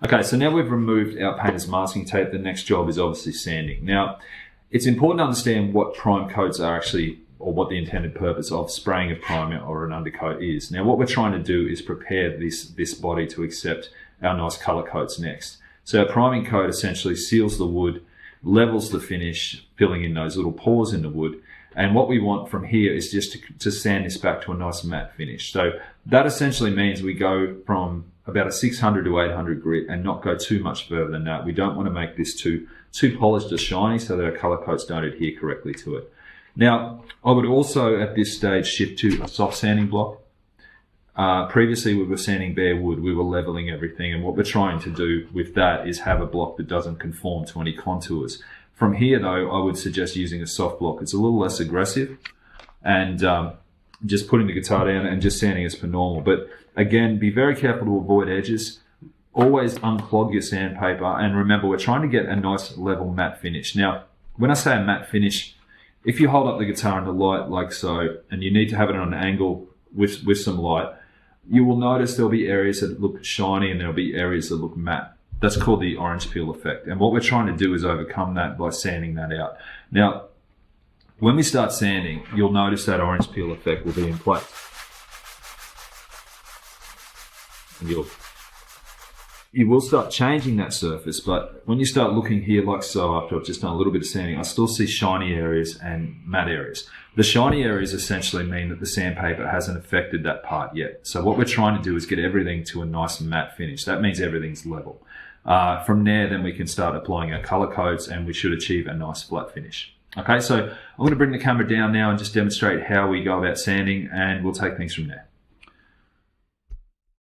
Okay, so now we've removed our painter's masking tape. The next job is obviously sanding. Now, it's important to understand what prime coats are actually, or what the intended purpose of spraying a primer or an undercoat is. Now, what we're trying to do is prepare this body to accept our nice color coats next. So a priming coat essentially seals the wood, levels the finish, filling in those little pores in the wood. And what we want from here is just to sand this back to a nice matte finish. So that essentially means we go from about a 600 to 800 grit and not go too much further than that. We don't want to make this too polished or shiny so that our color coats don't adhere correctly to it. Now, I would also at this stage shift to a soft sanding block. Previously we were sanding bare wood, we were leveling everything, and what we're trying to do with that is have a block that doesn't conform to any contours. From here though, I would suggest using a soft block. It's a little less aggressive, and just putting the guitar down and just sanding as per normal. But again, be very careful to avoid edges. Always unclog your sandpaper, and remember, we're trying to get a nice level matte finish. Now, when I say a matte finish, if you hold up the guitar in the light like so, and you need to have it on an angle with some light, you will notice there'll be areas that look shiny and there'll be areas that look matte. That's called the orange peel effect. And what we're trying to do is overcome that by sanding that out. Now, when we start sanding, you'll notice that orange peel effect will be in place. And you will start changing that surface, but when you start looking here like so, after I've just done a little bit of sanding, I still see shiny areas and matte areas. The shiny areas essentially mean that the sandpaper hasn't affected that part yet. So what we're trying to do is get everything to a nice matte finish. That means everything's level. From there, then we can start applying our color coats and we should achieve a nice flat finish. Okay, so I'm going to bring the camera down now and just demonstrate how we go about sanding, and we'll take things from there.